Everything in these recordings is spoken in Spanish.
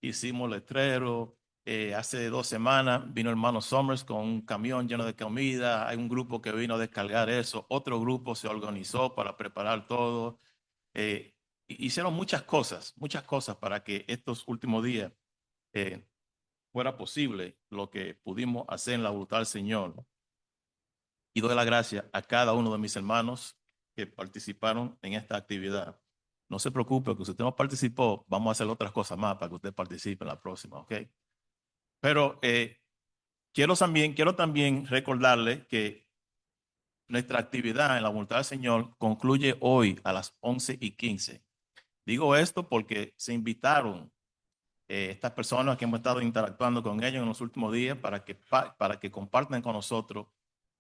hicimos letrero. Hace 2 semanas vino el hermano Summers con un camión lleno de comida. Hay un grupo que vino a descargar eso. Otro grupo se organizó para preparar todo. Eh, Hicieron muchas cosas para que estos últimos días eh, fuera posible lo que pudimos hacer en la voluntad del Señor. Y doy la gracia a cada uno de mis hermanos que participaron en esta actividad. No se preocupe, que si usted no participó, vamos a hacer otras cosas más para que usted participe en la próxima, ¿ok? Pero quiero también recordarle que nuestra actividad en la voluntad del Señor concluye hoy a las 11:15. Digo esto porque se invitaron estas personas que hemos estado interactuando con ellos en los últimos días para que compartan con nosotros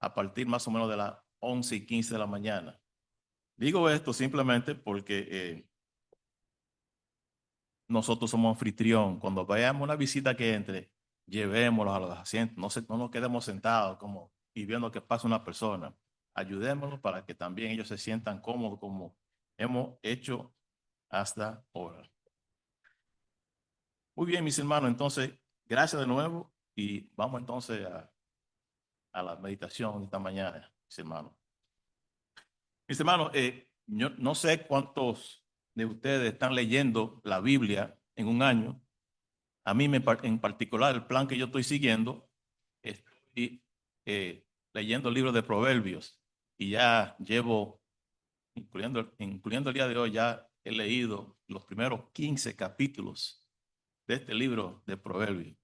a partir más o menos de las 11:15 de la mañana. Digo esto simplemente porque nosotros somos anfitrión. Cuando vayamos a una visita que entre, llevémoslos a los asientos. No nos quedemos sentados como y viendo que pasa una persona. Ayudémoslos para que también ellos se sientan cómodos como hemos hecho hasta ahora. Muy bien, mis hermanos. Entonces, gracias de nuevo y vamos entonces a la meditación de esta mañana, mis hermanos. Mis hermanos, yo no sé cuántos de ustedes están leyendo la Biblia en un año. A mí en particular, el plan que yo estoy siguiendo, estoy leyendo el libro de Proverbios y ya llevo, incluyendo el día de hoy, ya he leído los primeros 15 capítulos de este libro de Proverbios.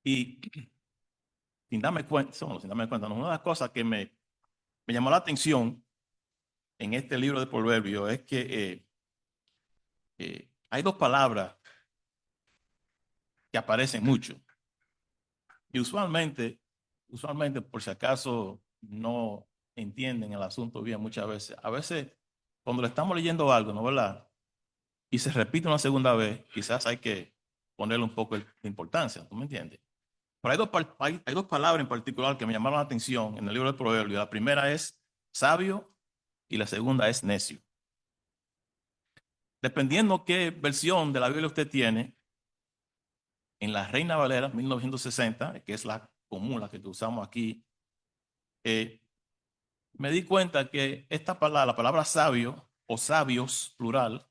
Y sin darme cuenta, una de las cosas que me llamó la atención en este libro de Proverbios es que hay dos palabras que aparecen mucho. Y usualmente, por si acaso no entienden el asunto bien muchas veces, a veces cuando le estamos leyendo algo, ¿no verdad? Y se repite una segunda vez, quizás hay que ponerle un poco de importancia, ¿tú me entiendes? Pero hay dos palabras en particular que me llamaron la atención en el libro de Proverbios. La primera es sabio y la segunda es necio. Dependiendo qué versión de la Biblia usted tiene, en la Reina Valera 1960, que es la común, la que usamos aquí, me di cuenta que esta palabra, la palabra sabio o sabios, plural,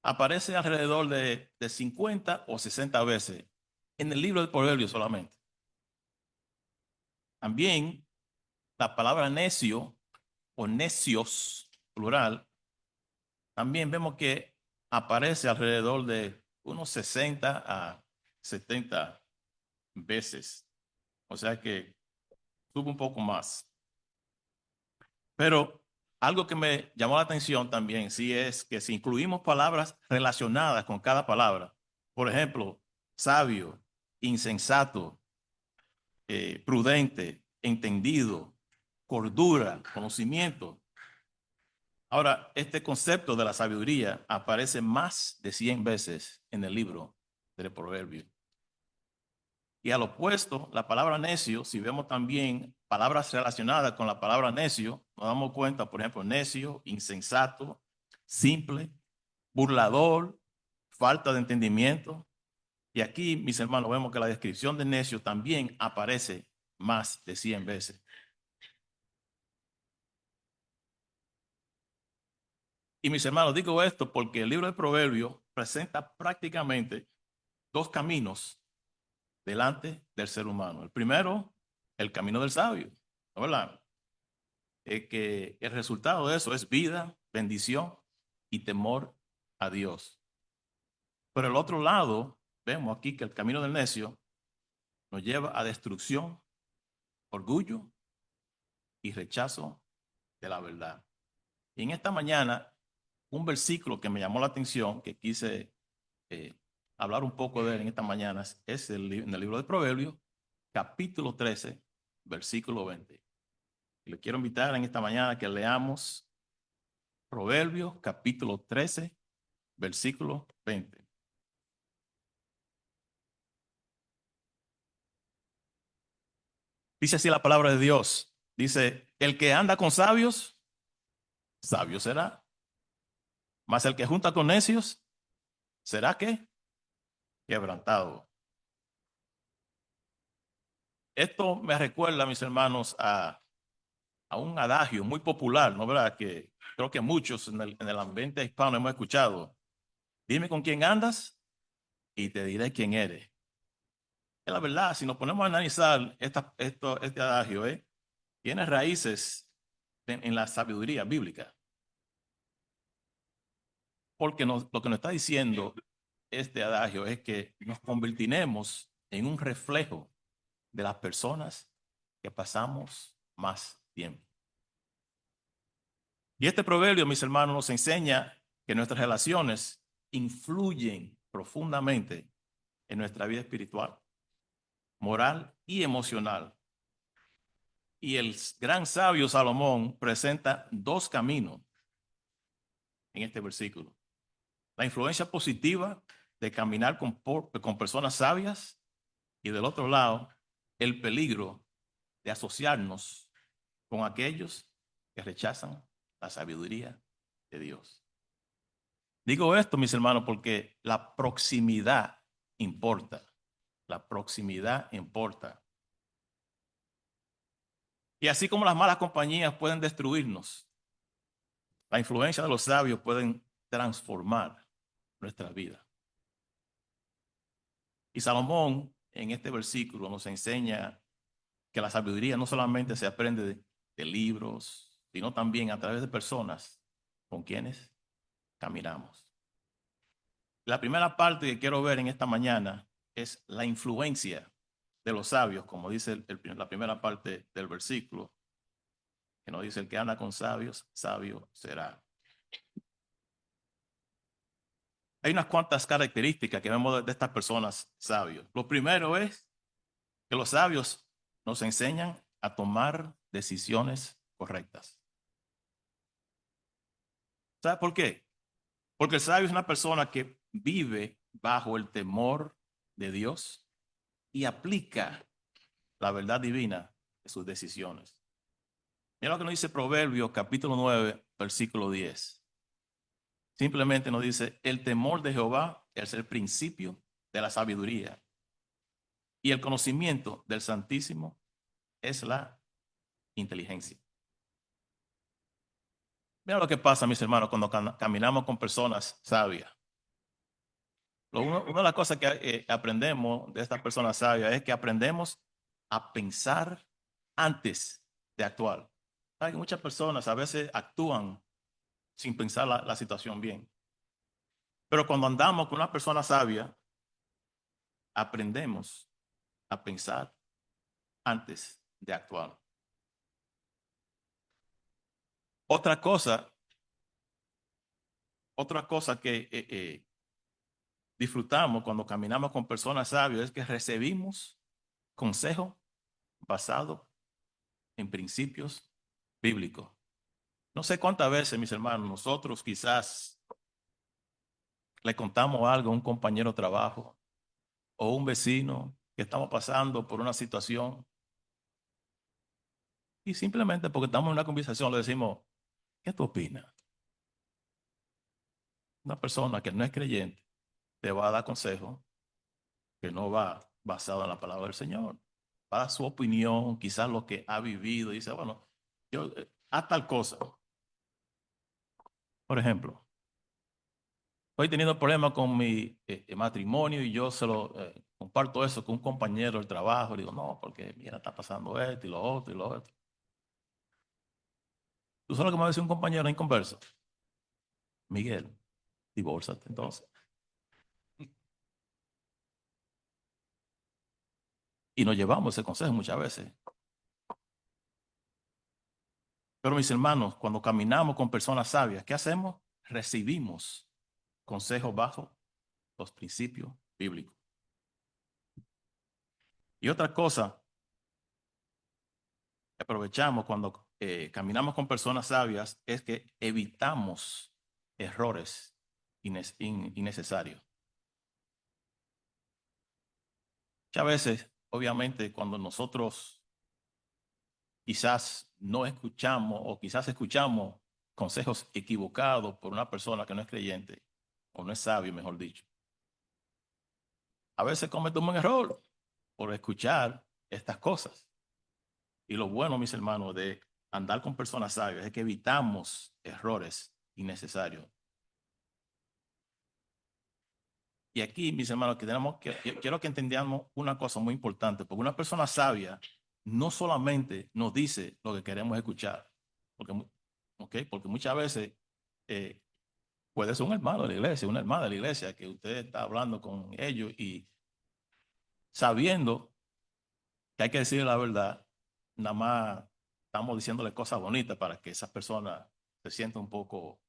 aparece alrededor de 50 o 60 veces en el libro de Proverbios solamente. También la palabra necio o necios, plural, también vemos que aparece alrededor de unos 60 a 70 veces. O sea que sube un poco más. Pero algo que me llamó la atención también, sí, es que si incluimos palabras relacionadas con cada palabra, por ejemplo, sabio, insensato, prudente, entendido, cordura, conocimiento. Ahora, este concepto de la sabiduría aparece más de 100 veces en el libro de Proverbios. Y al opuesto, la palabra necio, si vemos también palabras relacionadas con la palabra necio, nos damos cuenta, por ejemplo, necio, insensato, simple, burlador, falta de entendimiento. Y aquí, mis hermanos, vemos que la descripción de necio también aparece más de 100 veces. Y mis hermanos, digo esto porque el libro de Proverbios presenta prácticamente dos caminos delante del ser humano. El primero, el camino del sabio, ¿no verdad? Que el resultado de eso es vida, bendición y temor a Dios. Pero el otro lado, vemos aquí que el camino del necio nos lleva a destrucción, orgullo y rechazo de la verdad. Y en esta mañana, un versículo que me llamó la atención, que quise eh, hablar un poco de él en esta mañana, es en el libro de Proverbios, capítulo 13, versículo 20. Y le quiero invitar en esta mañana que leamos Proverbios, capítulo 13, versículo 20. Dice así la palabra de Dios. Dice, el que anda con sabios, sabio será. Mas el que junta con necios, será que quebrantado. Esto me recuerda, mis hermanos, a un adagio muy popular, ¿no verdad? Que creo que muchos en el ambiente hispano hemos escuchado. Dime con quién andas y te diré quién eres. Es la verdad, si nos ponemos a analizar este adagio, tiene raíces en la sabiduría bíblica. Porque lo que nos está diciendo este adagio es que nos convertiremos en un reflejo de las personas que pasamos más tiempo. Y este proverbio, mis hermanos, nos enseña que nuestras relaciones influyen profundamente en nuestra vida espiritual, moral y emocional. Y el gran sabio Salomón presenta dos caminos en este versículo. La influencia positiva de caminar con personas sabias y del otro lado, el peligro de asociarnos con aquellos que rechazan la sabiduría de Dios. Digo esto, mis hermanos, porque la proximidad importa. La proximidad importa. Y así como las malas compañías pueden destruirnos, la influencia de los sabios pueden transformar nuestra vida. Y Salomón en este versículo nos enseña que la sabiduría no solamente se aprende de libros, sino también a través de personas con quienes caminamos. La primera parte que quiero ver en esta mañana es la influencia de los sabios, como dice la primera parte del versículo, que nos dice: el que anda con sabios, sabio será. Hay unas cuantas características que vemos de estas personas sabios. Lo primero es que los sabios nos enseñan a tomar decisiones correctas. ¿Sabe por qué? Porque el sabio es una persona que vive bajo el temor de Dios y aplica la verdad divina de sus decisiones. Mira lo que nos dice Proverbios capítulo 9, versículo 10. Simplemente nos dice: el temor de Jehová es el principio de la sabiduría, y el conocimiento del Santísimo es la inteligencia. Mira lo que pasa, mis hermanos, cuando caminamos con personas sabias. Una de las cosas que aprendemos de estas personas sabias es que aprendemos a pensar antes de actuar. Hay muchas personas a veces actúan sin pensar la situación bien. Pero cuando andamos con una persona sabia, aprendemos a pensar antes de actuar. Otra cosa, otra cosa que disfrutamos cuando caminamos con personas sabias es que recibimos consejo basado en principios bíblicos. No sé cuántas veces, mis hermanos, nosotros quizás le contamos algo a un compañero de trabajo o un vecino que estamos pasando por una situación y simplemente porque estamos en una conversación le decimos: ¿qué tú opinas? Una persona que no es creyente te va a dar consejo que no va basado en la palabra del Señor. Va a dar su opinión, quizás lo que ha vivido, y dice: bueno, yo haz tal cosa. Por ejemplo, estoy teniendo problemas con mi matrimonio y yo se lo comparto eso con un compañero del trabajo. Le digo: no, porque mira, está pasando esto y lo otro y lo otro. ¿Tú sabes lo que me va a decir un compañero en conversa? Miguel, divórciate entonces. Y nos llevamos ese consejo muchas veces. Pero mis hermanos, cuando caminamos con personas sabias, ¿qué hacemos? Recibimos consejos bajo los principios bíblicos. Y otra cosa que aprovechamos cuando caminamos con personas sabias es que evitamos errores innecesarios. Muchas veces, obviamente, cuando nosotros quizás no escuchamos o quizás escuchamos consejos equivocados por una persona que no es creyente, o no es sabio, mejor dicho. A veces cometemos un error por escuchar estas cosas. Y lo bueno, mis hermanos, de andar con personas sabias es que evitamos errores innecesarios. Y aquí, mis hermanos, que yo quiero que entendamos una cosa muy importante, porque una persona sabia no solamente nos dice lo que queremos escuchar, porque muchas veces eh, puede ser un hermano de la iglesia, una hermana de la iglesia, que usted está hablando con ellos y sabiendo que hay que decirle la verdad, nada más estamos diciéndole cosas bonitas para que esa persona se sienta un poco,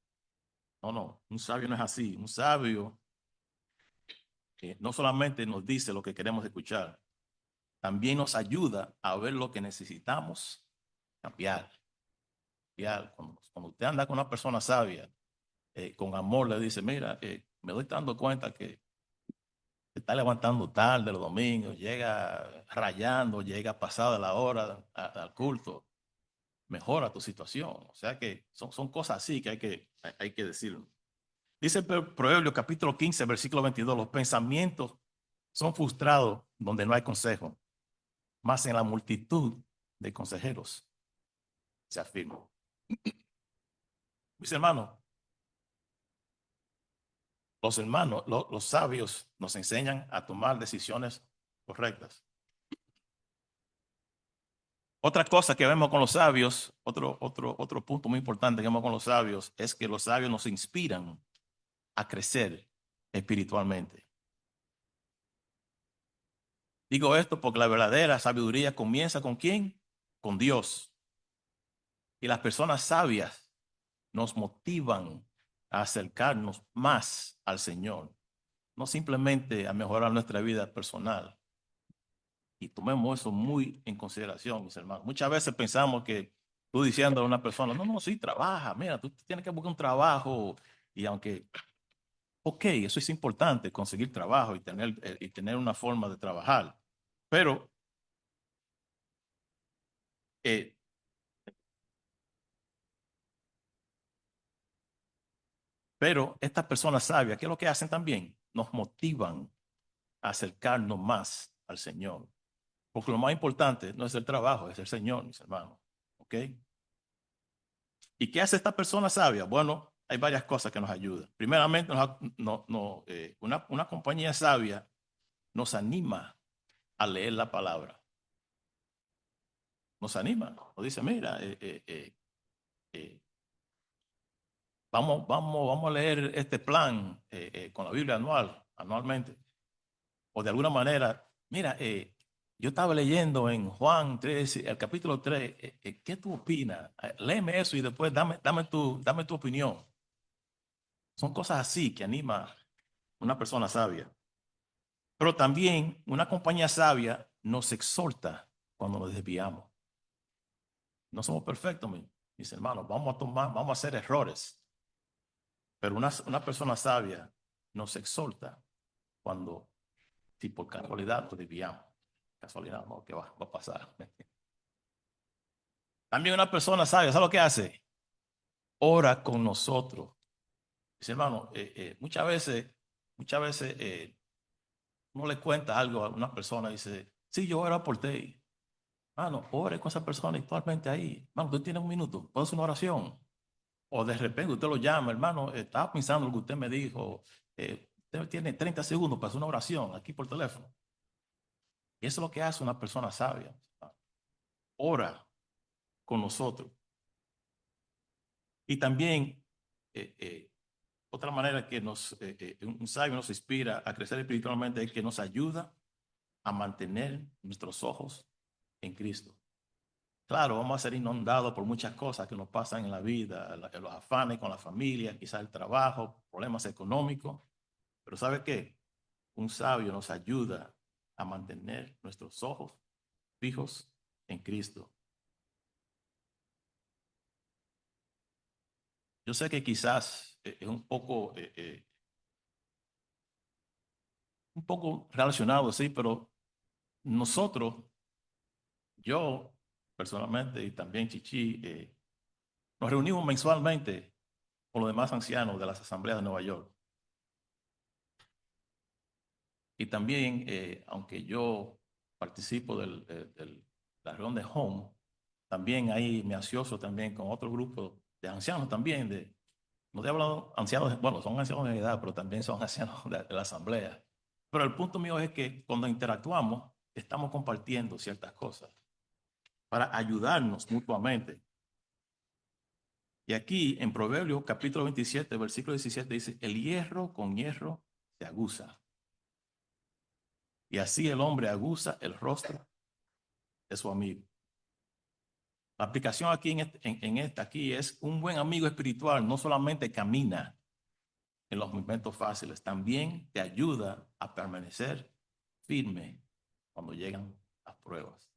no, un sabio no es así, un sabio no solamente nos dice lo que queremos escuchar, también nos ayuda a ver lo que necesitamos cambiar. Cuando usted anda con una persona sabia, con amor le dice, mira, me doy dando cuenta que te está levantando tarde los domingos, llega rayando, llega pasada la hora al culto, mejora tu situación. O sea que son cosas así que hay que decirlo. Dice el Proverbio capítulo 15, versículo 22, los pensamientos son frustrados donde no hay consejo, más en la multitud de consejeros se afirma. Mis hermanos, los sabios nos enseñan a tomar decisiones correctas. Otra cosa que vemos con los sabios, otro punto muy importante que vemos con los sabios es que los sabios nos inspiran a crecer espiritualmente. Digo esto porque la verdadera sabiduría comienza ¿con quién? Con Dios. Y las personas sabias nos motivan a acercarnos más al Señor, no simplemente a mejorar nuestra vida personal. Y tomemos eso muy en consideración, mis hermanos. Muchas veces pensamos que tú diciendo a una persona, no, sí, trabaja, mira, tú tienes que buscar un trabajo. Y aunque, ok, eso es importante, conseguir trabajo y tener una forma de trabajar. Pero, eh, pero estas personas sabias, ¿qué es lo que hacen también? Nos motivan a acercarnos más al Señor. Porque lo más importante no es el trabajo, es el Señor, mis hermanos. ¿Ok? ¿Y qué hace esta persona sabia? Bueno, hay varias cosas que nos ayudan. Primeramente, una compañía sabia nos anima a leer la palabra. Nos anima. Nos dice, mira, eh, vamos a leer este plan con la Biblia anualmente. O de alguna manera, mira, yo estaba leyendo en Juan 3, el capítulo 3, ¿qué tú opinas? Léeme eso y después dame tu opinión. Son cosas así que anima una persona sabia. Pero también una compañía sabia nos exhorta cuando nos desviamos. No somos perfectos, mis hermanos. Vamos a hacer errores. Pero una persona sabia nos exhorta cuando, si por casualidad nos desviamos. Casualidad, no, ¿qué va a pasar? También una persona sabia, ¿sabe lo que hace? Ora con nosotros. Dice, hermano, muchas veces uno le cuenta algo a una persona y dice, sí, yo oro por ti. Mano, ore con esa persona actualmente ahí. Mano, usted tiene un minuto, puede hacer una oración. O de repente usted lo llama, hermano, estaba pensando lo que usted me dijo. Usted tiene 30 segundos para hacer una oración aquí por teléfono. Y eso es lo que hace una persona sabia. Ora con nosotros. Y también, otra manera que un sabio nos inspira a crecer espiritualmente es que nos ayuda a mantener nuestros ojos en Cristo. Claro, vamos a ser inundados por muchas cosas que nos pasan en la vida, los afanes con la familia, quizás el trabajo, problemas económicos. Pero ¿sabe qué? Un sabio nos ayuda a mantener nuestros ojos fijos en Cristo. Yo sé que quizás es un poco relacionado, sí, pero nosotros, yo personalmente y también Chichi, nos reunimos mensualmente con los demás ancianos de las asambleas de Nueva York. Y también, aunque yo participo de la reunión de Home, también ahí me asocio también con otro grupo de ancianos también, no te he hablado ancianos, bueno, son ancianos de edad, pero también son ancianos de la asamblea. Pero el punto mío es que cuando interactuamos, estamos compartiendo ciertas cosas para ayudarnos mutuamente. Y aquí en Proverbios capítulo 27, versículo 17 dice, el hierro con hierro se aguza. Y así el hombre aguza el rostro de su amigo. La aplicación aquí en esta aquí es un buen amigo espiritual, no solamente camina en los momentos fáciles, también te ayuda a permanecer firme cuando llegan las pruebas.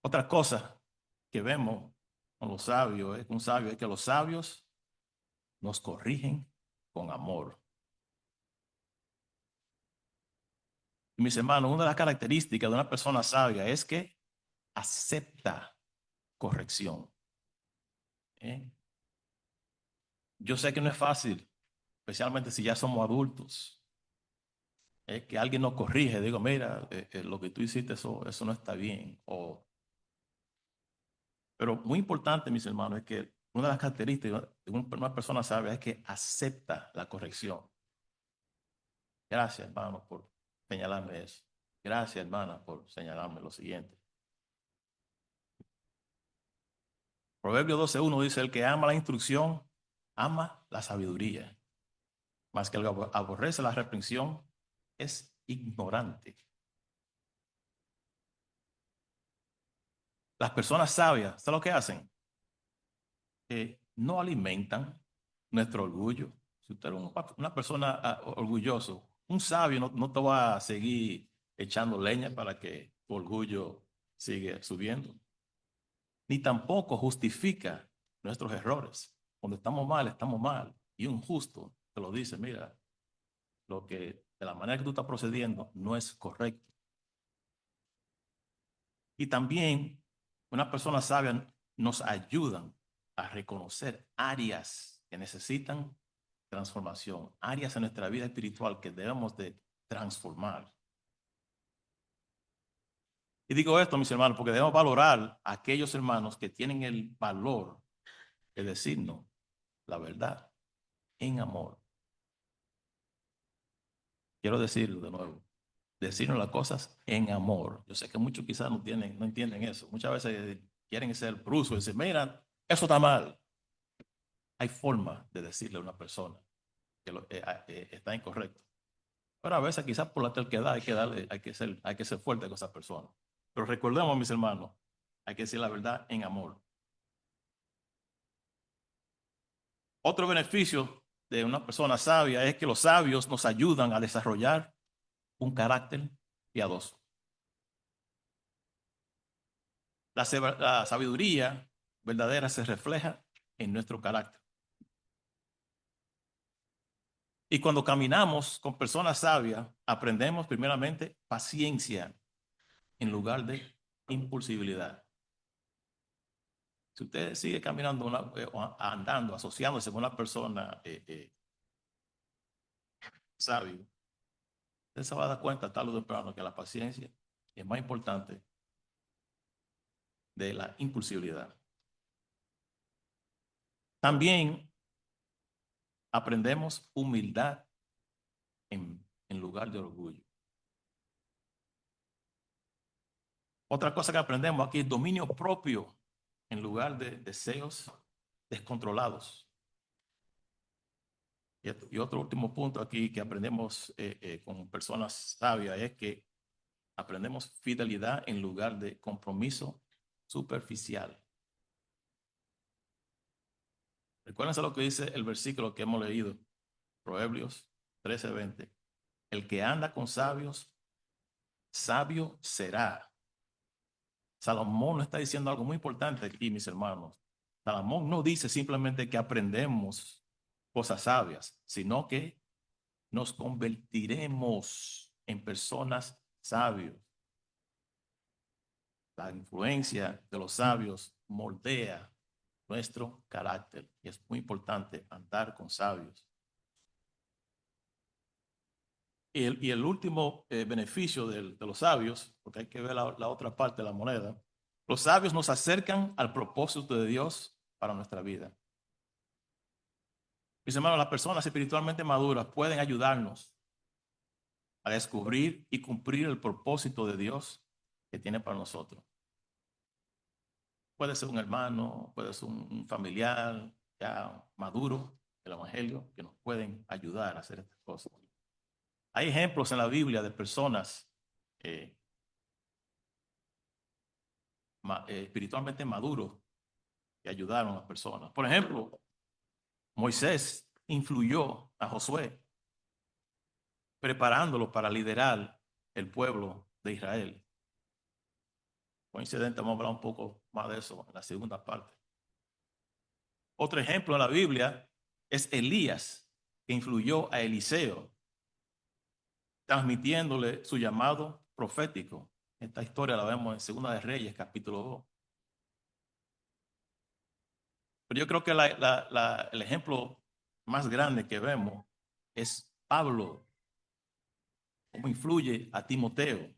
Otra cosa que vemos con los sabios, un sabio, es que los sabios nos corrigen con amor. Y mis hermanos, una de las características de una persona sabia es que acepta corrección. ¿Eh? Yo sé que no es fácil, especialmente si ya somos adultos. Que alguien nos corrige, digo, mira, lo que tú hiciste, eso no está bien. Pero muy importante, mis hermanos, es que una de las características de una persona sabia es que acepta la corrección. Gracias, hermano, por señalarme eso. Gracias, hermana, por señalarme lo siguiente. Proverbio 12:1 dice, el que ama la instrucción, ama la sabiduría. Más que el que aborrece la reprensión, es ignorante. Las personas sabias, ¿sabes lo que hacen? No alimentan nuestro orgullo. Si usted es una persona orgulloso, un sabio no te va a seguir echando leña para que tu orgullo siga subiendo, ni tampoco justifica nuestros errores. Cuando estamos mal, y un justo te lo dice, mira, de la manera que tú estás procediendo no es correcto. Y también una persona sabia nos ayudan a reconocer áreas que necesitan transformación, áreas en nuestra vida espiritual que debemos de transformar. Y digo esto, mis hermanos, porque debemos valorar a aquellos hermanos que tienen el valor de decirnos la verdad en amor. Quiero decirlo de nuevo, decirnos las cosas en amor. Yo sé que muchos quizás no entienden eso. Muchas veces quieren ser brusos y decir, mira, eso está mal. Hay forma de decirle a una persona que está incorrecto. Pero a veces quizás por la terquedad hay que ser fuerte con esa persona. Pero recordemos, mis hermanos, hay que decir la verdad en amor. Otro beneficio de una persona sabia es que los sabios nos ayudan a desarrollar un carácter piadoso. La sabiduría verdadera se refleja en nuestro carácter. Y cuando caminamos con personas sabias, aprendemos primeramente paciencia en lugar de impulsibilidad. Si usted sigue caminando, andando, asociándose con una persona sabia, usted se va a dar cuenta tarde o temprano que la paciencia es más importante de la impulsibilidad. También aprendemos humildad en lugar de orgullo. Otra cosa que aprendemos aquí es dominio propio en lugar de deseos descontrolados. Y otro último punto aquí que aprendemos con personas sabias es que aprendemos fidelidad en lugar de compromiso superficial. Recuérdense lo que dice el versículo que hemos leído, Proverbios 13:20. El que anda con sabios, sabio será. Salomón nos está diciendo algo muy importante aquí, mis hermanos. Salomón no dice simplemente que aprendemos cosas sabias, sino que nos convertiremos en personas sabias. La influencia de los sabios moldea nuestro carácter y es muy importante andar con sabios. Y el último beneficio de los sabios, porque hay que ver la otra parte de la moneda, los sabios nos acercan al propósito de Dios para nuestra vida. Mis hermanos, las personas espiritualmente maduras pueden ayudarnos a descubrir y cumplir el propósito de Dios que tiene para nosotros. Puede ser un hermano, puede ser un familiar ya maduro del Evangelio que nos pueden ayudar a hacer estas cosas. Hay ejemplos en la Biblia de personas eh, espiritualmente maduros que ayudaron a las personas. Por ejemplo, Moisés influyó a Josué, preparándolo para liderar el pueblo de Israel. Coincidente, vamos a hablar un poco más de eso en la segunda parte. Otro ejemplo en la Biblia es Elías, que influyó a Eliseo, transmitiéndole su llamado profético. Esta historia la vemos en Segunda de Reyes, capítulo 2. Pero yo creo que el ejemplo más grande que vemos es Pablo, cómo influye a Timoteo,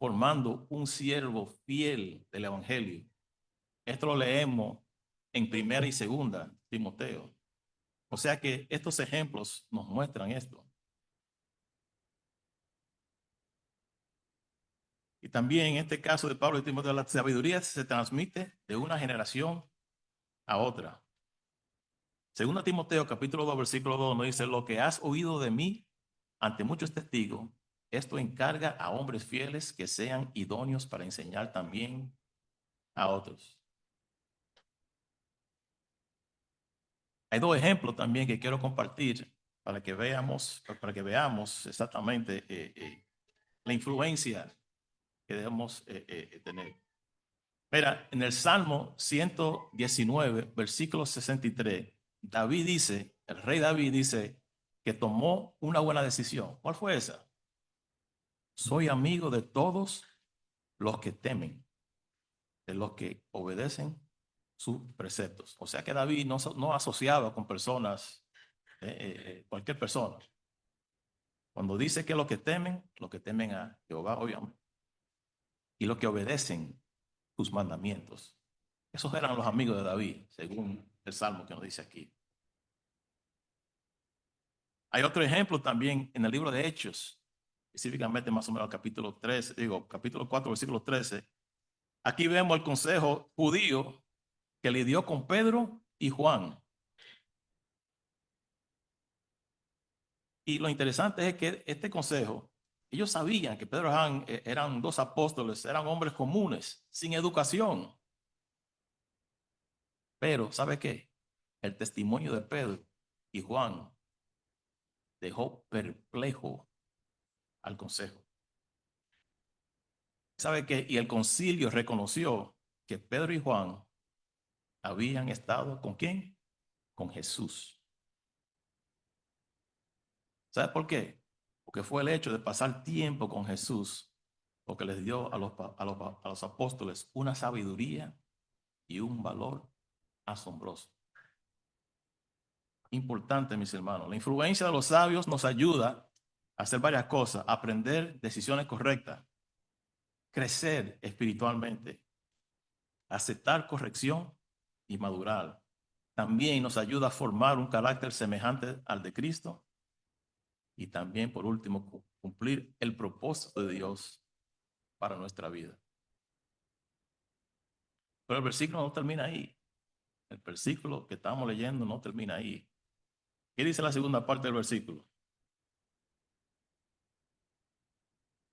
formando un siervo fiel del Evangelio. Esto lo leemos en primera y segunda Timoteo. O sea que estos ejemplos nos muestran esto. Y también en este caso de Pablo y Timoteo, la sabiduría se transmite de una generación a otra. Segunda Timoteo, capítulo 2, versículo 2, nos dice: lo que has oído de mí ante muchos testigos, esto encarga a hombres fieles que sean idóneos para enseñar también a otros. Hay dos ejemplos también que quiero compartir para que veamos exactamente la influencia que debemos tener. Mira, en el Salmo 119, versículo 63, David dice, el rey David dice que tomó una buena decisión. ¿Cuál fue esa? Soy amigo de todos los que temen, de los que obedecen sus preceptos. O sea que David no asociaba con personas, cualquier persona. Cuando dice que los que temen a Jehová, obviamente, y los que obedecen sus mandamientos. Esos eran los amigos de David, según el Salmo que nos dice aquí. Hay otro ejemplo también en el libro de Hechos, específicamente más o menos capítulo 13, capítulo 4, versículo 13. Aquí vemos el consejo judío que lidió con Pedro y Juan. Y lo interesante es que este consejo, ellos sabían que Pedro y Juan eran dos apóstoles, eran hombres comunes, sin educación. Pero, ¿sabe qué? El testimonio de Pedro y Juan dejó perplejo al consejo. ¿Sabe qué? Y el concilio reconoció que Pedro y Juan habían estado ¿con quién? Con Jesús. ¿Sabe por qué? Porque fue el hecho de pasar tiempo con Jesús lo que les dio a los apóstoles una sabiduría y un valor asombroso. Importante, mis hermanos. La influencia de los sabios nos ayuda a hacer varias cosas: aprender decisiones correctas, crecer espiritualmente, aceptar corrección y madurar. También nos ayuda a formar un carácter semejante al de Cristo y también, por último, cumplir el propósito de Dios para nuestra vida. Pero el versículo no termina ahí. El versículo que estamos leyendo no termina ahí. ¿Qué dice la segunda parte del versículo?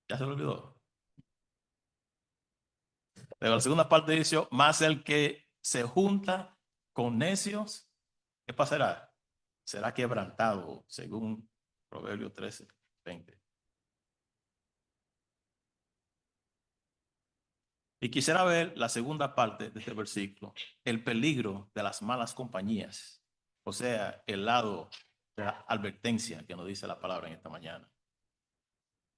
¿Ya se lo olvidó? Pero la segunda parte dice: más el que se junta con necios, ¿qué pasará? Será quebrantado, según Proverbios 13, 20. Y quisiera ver la segunda parte de este versículo: el peligro de las malas compañías. O sea, el lado de la advertencia que nos dice la palabra en esta mañana.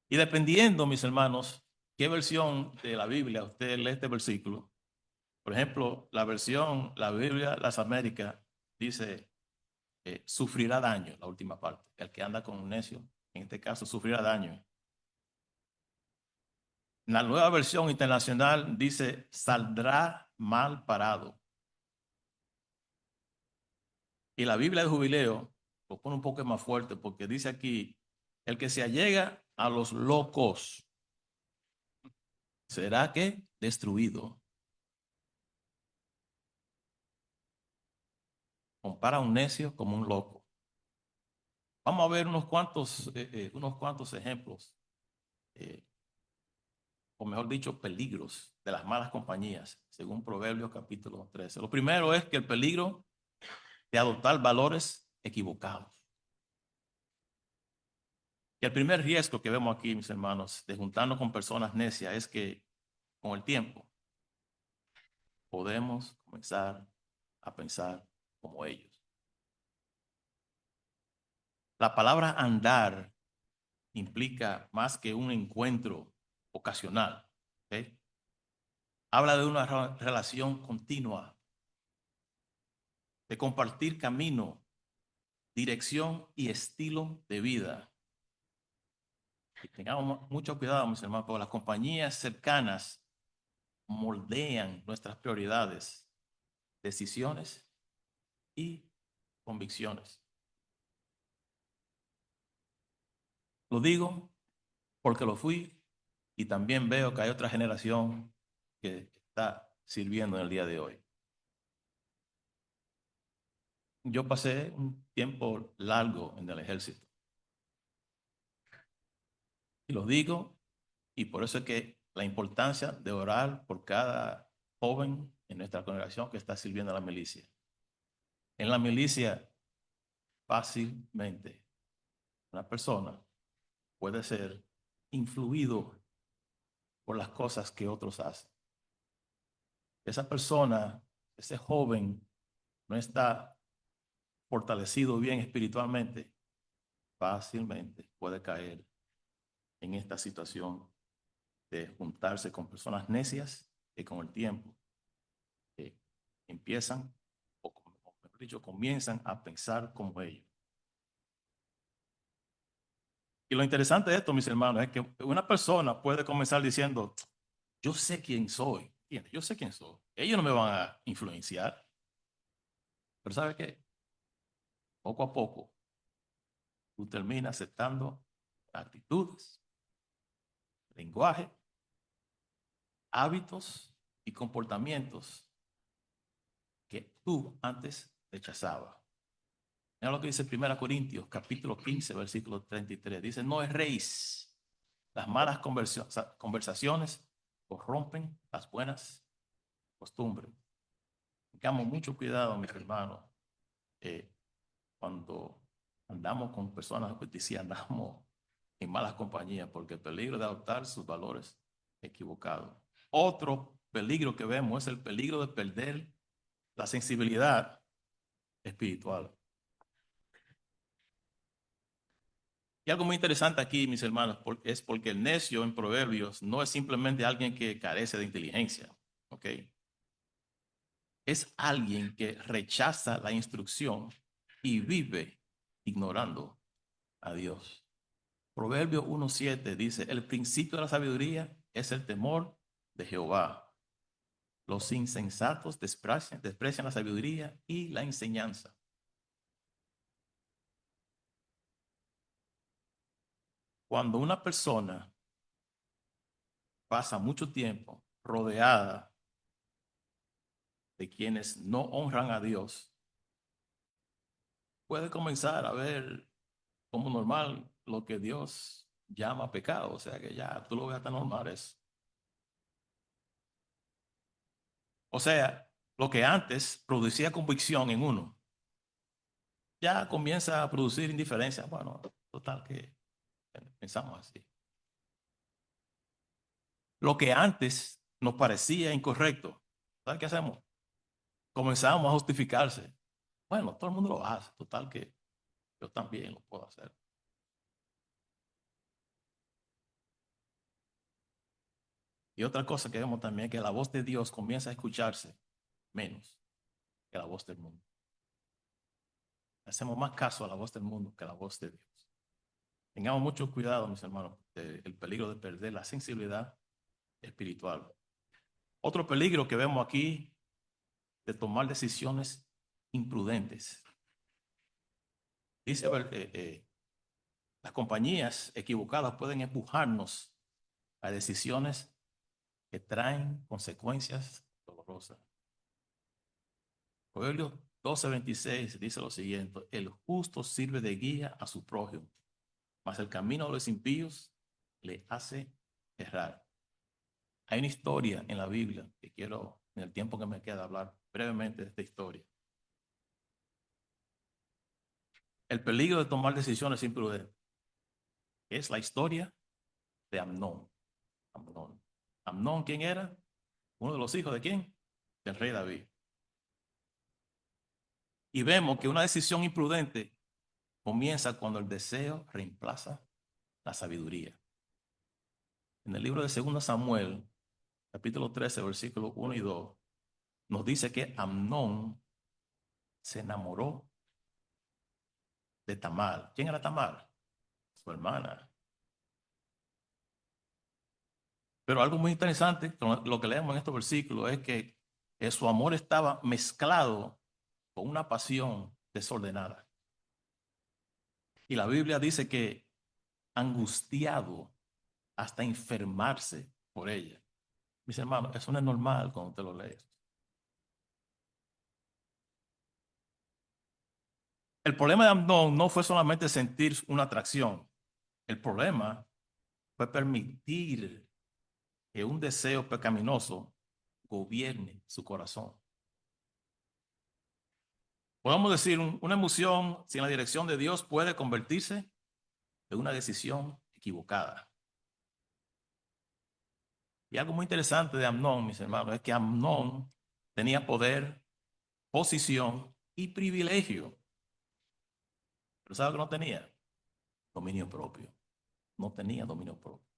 Y dependiendo, mis hermanos, qué versión de la Biblia usted lee este versículo. Por ejemplo, la Biblia Las Américas dice: sufrirá daño, la última parte, el que anda con un necio en este caso sufrirá daño. La nueva versión internacional dice, saldrá mal parado. Y la Biblia de Jubileo lo pone un poco más fuerte porque dice aquí, el que se allega a los locos será que destruido. Compara a un necio como un loco. Vamos a ver unos cuantos ejemplos, eh, o mejor dicho, peligros de las malas compañías, según Proverbios capítulo 13. Lo primero es que el peligro de adoptar valores equivocados. Y el primer riesgo que vemos aquí, mis hermanos, de juntarnos con personas necias es que con el tiempo podemos comenzar a pensar como ellos. La palabra andar implica más que un encuentro ocasional. ¿Okay? Habla de una relación continua, de compartir camino, dirección y estilo de vida. Y tengamos mucho cuidado, mis hermanos, porque las compañías cercanas moldean nuestras prioridades, decisiones y convicciones. Lo digo porque lo fui y también veo que hay otra generación que está sirviendo en el día de hoy. Yo pasé un tiempo largo en el ejército. Y lo digo, y por eso es que la importancia de orar por cada joven en nuestra congregación que está sirviendo a la milicia. En la milicia, fácilmente, una persona puede ser influido por las cosas que otros hacen. Esa persona, ese joven, no está fortalecido bien espiritualmente, fácilmente puede caer en esta situación de juntarse con personas necias que con el tiempo empiezan, o mejor dicho, comienzan a pensar como ellos. Y lo interesante de esto, mis hermanos, es que una persona puede comenzar diciendo, yo sé quién soy, ¿entiendes? Yo sé quién soy. Ellos no me van a influenciar. Pero ¿sabe qué? Poco a poco, tú terminas aceptando actitudes, lenguaje, hábitos y comportamientos que tú antes rechazabas. Mira lo que dice 1 Corintios, capítulo 15, versículo 33. Dice, no erréis. Las malas conversaciones corrompen las buenas costumbres. Tengamos mucho cuidado, mis hermanos, cuando andamos con personas, pues si andamos en malas compañías, porque el peligro de adoptar sus valores equivocados. Otro peligro que vemos es el peligro de perder la sensibilidad espiritual. Y algo muy interesante aquí, mis hermanos, es porque el necio en Proverbios no es simplemente alguien que carece de inteligencia, ¿ok? Es alguien que rechaza la instrucción y vive ignorando a Dios. Proverbios 1:7 dice, el principio de la sabiduría es el temor de Jehová. Los insensatos desprecian la sabiduría y la enseñanza. Cuando una persona pasa mucho tiempo rodeada de quienes no honran a Dios, puede comenzar a ver como normal lo que Dios llama pecado. O sea que ya tú lo ves tan normal eso. O sea, lo que antes producía convicción en uno, ya comienza a producir indiferencia. Bueno, total que pensamos así. Lo que antes nos parecía incorrecto, ¿sabes qué hacemos? Comenzamos a justificarse. Bueno, todo el mundo lo hace, total que yo también lo puedo hacer. Y otra cosa que vemos también es que la voz de Dios comienza a escucharse menos que la voz del mundo. Hacemos más caso a la voz del mundo que a la voz de Dios. Tengamos mucho cuidado, mis hermanos, del peligro de perder la sensibilidad espiritual. Otro peligro que vemos aquí de tomar decisiones imprudentes. Dice, las compañías equivocadas pueden empujarnos a decisiones que traen consecuencias dolorosas. Proverbios 12:26 dice lo siguiente: el justo sirve de guía a su prójimo, mas el camino de los impíos le hace errar. Hay una historia en la Biblia que quiero, en el tiempo que me queda, hablar brevemente de esta historia. El peligro de tomar decisiones imprudentes es la historia de Amnón. Amnón. Amnón, ¿quién era? Uno de los hijos de quién? Del rey David. Y vemos que una decisión imprudente comienza cuando el deseo reemplaza la sabiduría. En el libro de 2 Samuel, capítulo 13, versículos 1 y 2, nos dice que Amnón se enamoró de Tamar. ¿Quién era Tamar? Su hermana. Pero algo muy interesante con lo que leemos en estos versículos es que su amor estaba mezclado con una pasión desordenada. Y la Biblia dice que angustiado hasta enfermarse por ella. Mis hermanos, eso no es normal cuando usted lo lee. El problema de Amnón no fue solamente sentir una atracción. El problema fue permitir que un deseo pecaminoso gobierne su corazón. Podemos decir, una emoción sin la dirección de Dios puede convertirse en una decisión equivocada. Y algo muy interesante de Amnón, mis hermanos, es que Amnón tenía poder, posición y privilegio. Pero ¿sabe que no tenía? Dominio propio. No tenía dominio propio.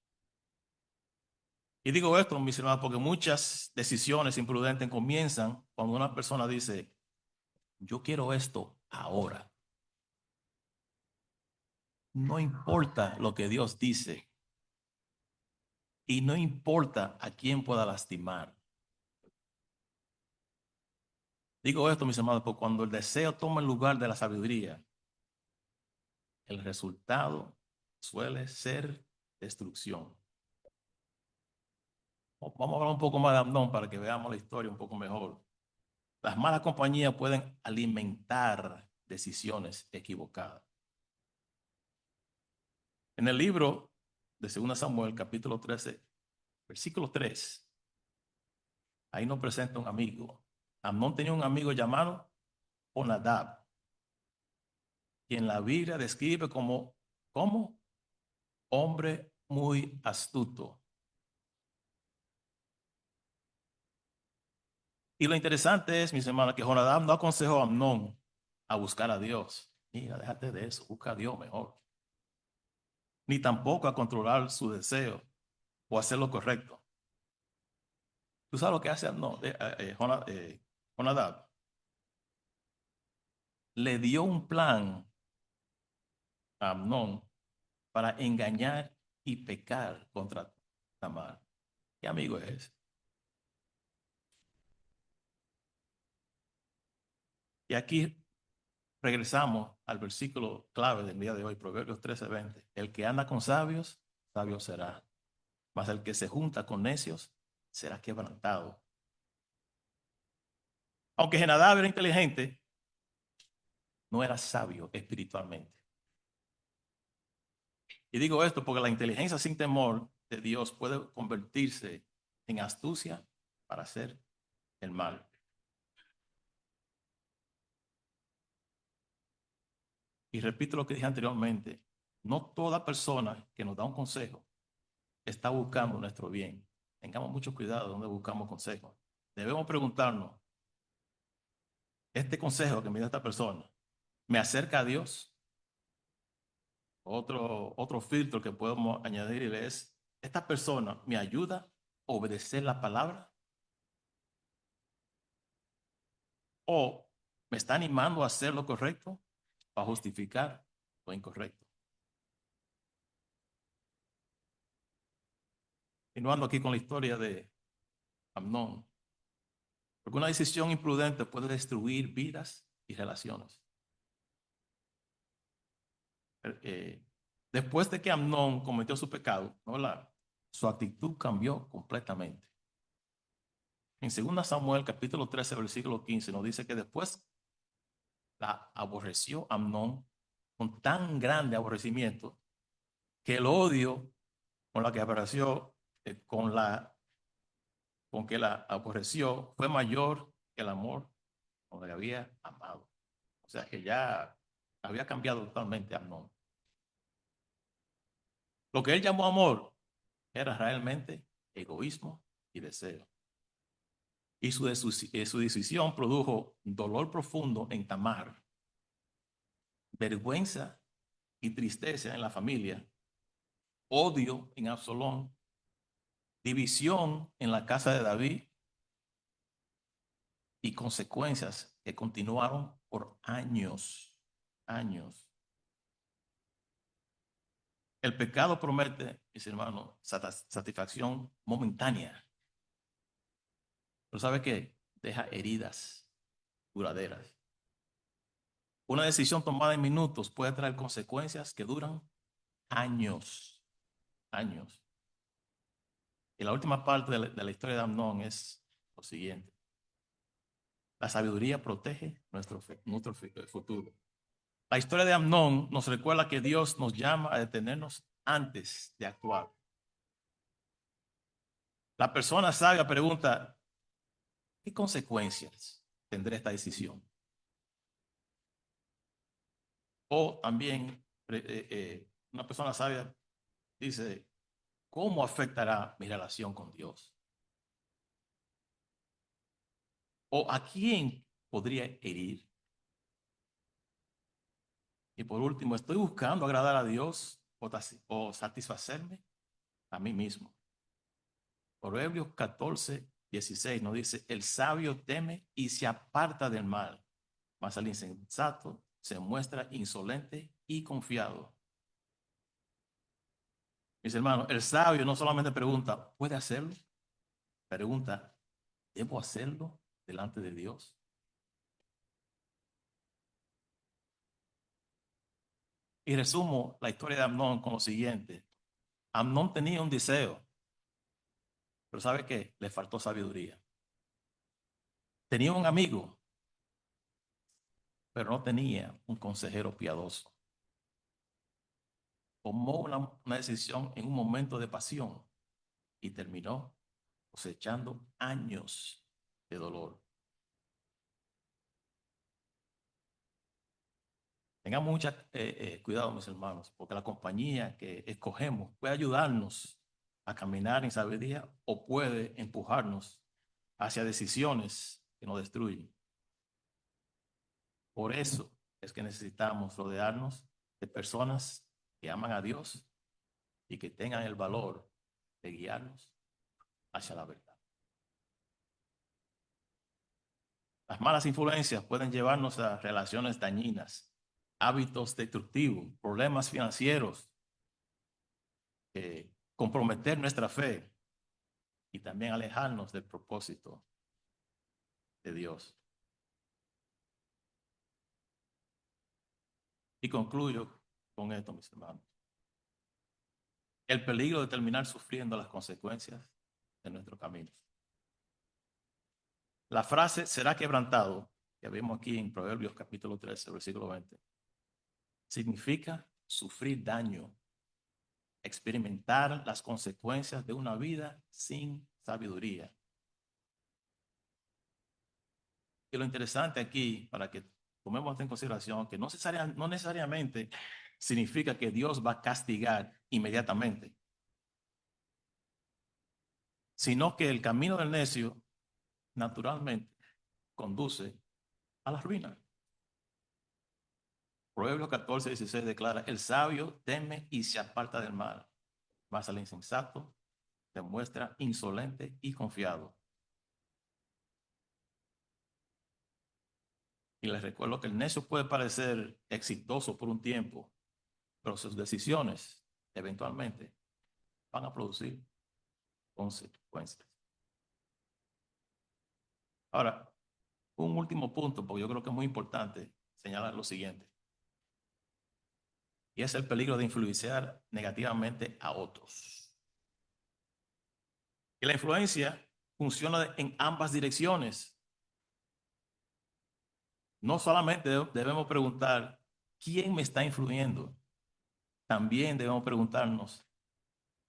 Y digo esto, mis hermanos, porque muchas decisiones imprudentes comienzan cuando una persona dice, yo quiero esto ahora. No importa lo que Dios dice y no importa a quién pueda lastimar. Digo esto, mis hermanos, porque cuando el deseo toma el lugar de la sabiduría, el resultado suele ser destrucción. Vamos a hablar un poco más de Amnón para que veamos la historia un poco mejor. Las malas compañías pueden alimentar decisiones equivocadas. En el libro de 2 Samuel, capítulo 13, versículo 3, ahí nos presenta un amigo. Amnón tenía un amigo llamado Onadab, quien la Biblia describe como hombre muy astuto. Y lo interesante es, mis hermanos, que Jonadab no aconsejó a Amnón a buscar a Dios. Mira, déjate de eso, busca a Dios mejor. Ni tampoco a controlar su deseo o hacer lo correcto. ¿Tú sabes lo que hace Amnón? Jonadab le dio un plan a Amnón para engañar y pecar contra Tamar. ¿Qué amigo es ese? Y aquí regresamos al versículo clave del día de hoy, Proverbios 13:20. El que anda con sabios, sabio será. Mas el que se junta con necios, será quebrantado. Aunque Jonadab era inteligente, no era sabio espiritualmente. Y digo esto porque la inteligencia sin temor de Dios puede convertirse en astucia para hacer el mal. Y repito lo que dije anteriormente, no toda persona que nos da un consejo está buscando nuestro bien. Tengamos mucho cuidado donde buscamos consejos. Debemos preguntarnos, ¿este consejo que me da esta persona me acerca a Dios? Otro filtro que podemos añadir es, ¿esta persona me ayuda a obedecer la palabra? ¿O me está animando a hacer lo correcto para justificar lo incorrecto? Continuando aquí con la historia de Amnón. Porque una decisión imprudente puede destruir vidas y relaciones. Eh, Después de que Amnón cometió su pecado, ¿no? Su actitud cambió completamente. En 2 Samuel, capítulo 13, versículo 15, nos dice que después la aborreció Amnón con tan grande aborrecimiento que el odio con la que aborreció, con que la aborreció, fue mayor que el amor con el que había amado. O sea que ya había cambiado totalmente Amnón. Lo que él llamó amor era realmente egoísmo y deseo. Y su decisión produjo dolor profundo en Tamar, vergüenza y tristeza en la familia, odio en Absalón, división en la casa de David y consecuencias que continuaron por años, años. El pecado promete, mis hermanos, satisfacción momentánea, pero ¿sabe qué? Deja heridas duraderas. Una decisión tomada en minutos puede traer consecuencias que duran años, años. Y la última parte de la historia de Amnón es lo siguiente. La sabiduría protege nuestro futuro. La historia de Amnón nos recuerda que Dios nos llama a detenernos antes de actuar. La persona sabia pregunta, ¿qué consecuencias tendrá esta decisión? O también una persona sabia dice, ¿cómo afectará mi relación con Dios? ¿O a quién podría herir? Y por último, ¿estoy buscando agradar a Dios o satisfacerme a mí mismo? Proverbios 14:16 nos dice, el sabio teme y se aparta del mal, mas el insensato se muestra insolente y confiado. Mis hermanos, el sabio no solamente pregunta, ¿puede hacerlo? Pregunta, ¿debo hacerlo delante de Dios? Y resumo la historia de Amnón con lo siguiente. Amnón tenía un deseo, pero ¿sabe qué? Le faltó sabiduría. Tenía un amigo, pero no tenía un consejero piadoso. Tomó una decisión en un momento de pasión y terminó cosechando años de dolor. Tengamos mucho cuidado, mis hermanos, porque la compañía que escogemos puede ayudarnos a caminar en sabiduría o puede empujarnos hacia decisiones que nos destruyen. Por eso es que necesitamos rodearnos de personas que aman a Dios y que tengan el valor de guiarnos hacia la verdad. Las malas influencias pueden llevarnos a relaciones dañinas, hábitos destructivos, problemas financieros, comprometer nuestra fe y también alejarnos del propósito de Dios. Y concluyo con esto, mis hermanos. El peligro de terminar sufriendo las consecuencias de nuestro camino. La frase será quebrantado, que vemos aquí en Proverbios capítulo 13, versículo 20, significa sufrir daño, experimentar las consecuencias de una vida sin sabiduría. Y lo interesante aquí, para que tomemos esto en consideración, que no necesariamente significa que Dios va a castigar inmediatamente, sino que el camino del necio naturalmente conduce a la ruina. Proverbios 14:16 declara, el sabio teme y se aparta del mal, mas al insensato se muestra insolente y confiado. Y les recuerdo que el necio puede parecer exitoso por un tiempo, pero sus decisiones eventualmente van a producir consecuencias. Ahora, un último punto, porque yo creo que es muy importante señalar lo siguiente, y es el peligro de influenciar negativamente a otros. Y la influencia funciona en ambas direcciones. No solamente debemos preguntar quién me está influyendo, también debemos preguntarnos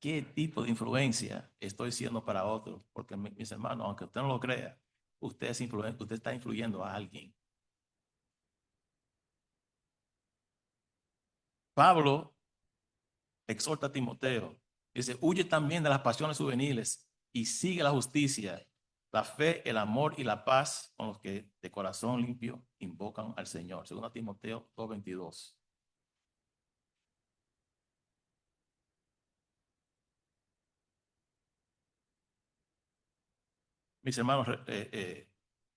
qué tipo de influencia estoy siendo para otros, porque mis hermanos, aunque usted no lo crea, usted está influyendo a alguien. Pablo exhorta a Timoteo, dice, huye también de las pasiones juveniles y sigue la justicia, la fe, el amor y la paz con los que de corazón limpio invocan al Señor. Según Timoteo 2:22. Mis hermanos,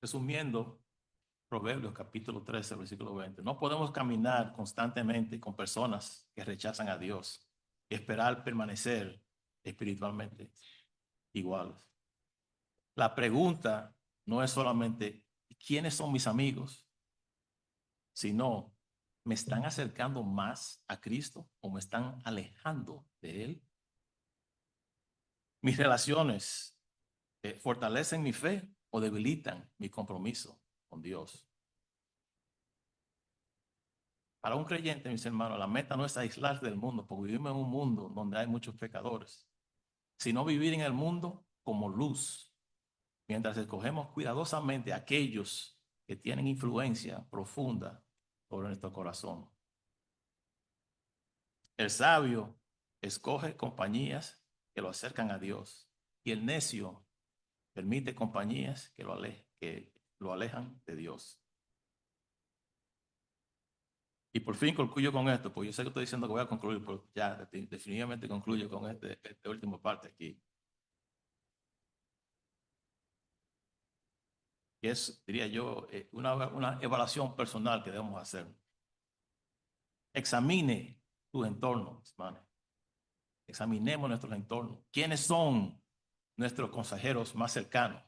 resumiendo Proverbios capítulo 13, versículo 20, no podemos caminar constantemente con personas que rechazan a Dios y esperar permanecer espiritualmente iguales. La pregunta no es solamente quiénes son mis amigos, sino ¿me están acercando más a Cristo o me están alejando de Él? Mis relaciones fortalecen mi fe o debilitan mi compromiso con Dios. Para un creyente, mis hermanos, la meta no es aislarse del mundo, porque vivimos en un mundo donde hay muchos pecadores, sino vivir en el mundo como luz, mientras escogemos cuidadosamente a aquellos que tienen influencia profunda sobre nuestro corazón. El sabio escoge compañías que lo acercan a Dios y el necio permite compañías que lo alejan de Dios. Y por fin concluyo con esto, porque yo sé que estoy diciendo que voy a concluir, pero ya definitivamente concluyo con esta última parte aquí. Que es, diría yo, una evaluación personal que debemos hacer. Examine tu entorno, hermano. Examinemos nuestros entornos. ¿Quiénes son nuestros consejeros más cercanos?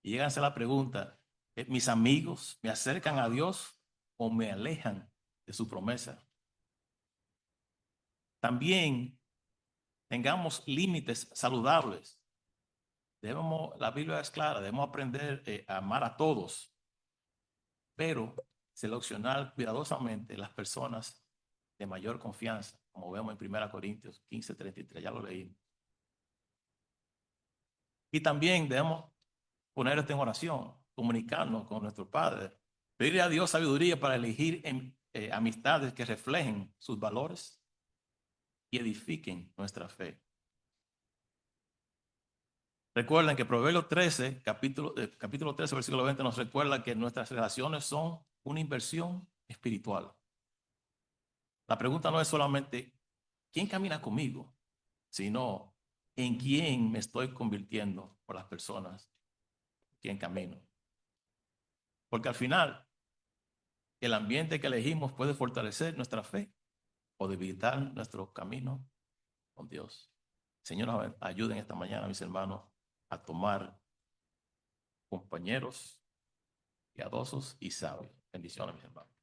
Y lléganse a la pregunta, ¿mis amigos me acercan a Dios o me alejan de su promesa? También tengamos límites saludables. La Biblia es clara, debemos aprender a amar a todos, pero seleccionar cuidadosamente las personas de mayor confianza, como vemos en 1 Corintios 15:33, ya lo leí. Y también debemos poner esto en oración, comunicarnos con nuestro Padre, pedirle a Dios sabiduría para elegir amistades que reflejen sus valores y edifiquen nuestra fe. Recuerden que Proverbios 13, capítulo 13, versículo 20 nos recuerda que nuestras relaciones son una inversión espiritual. La pregunta no es solamente ¿quién camina conmigo?, sino ¿en quién me estoy convirtiendo por las personas que camino? Porque al final, el ambiente que elegimos puede fortalecer nuestra fe o debilitar nuestro camino con Dios. Señor, ayuden esta mañana, mis hermanos, a tomar compañeros piadosos y sabios. Bendiciones, mis hermanos.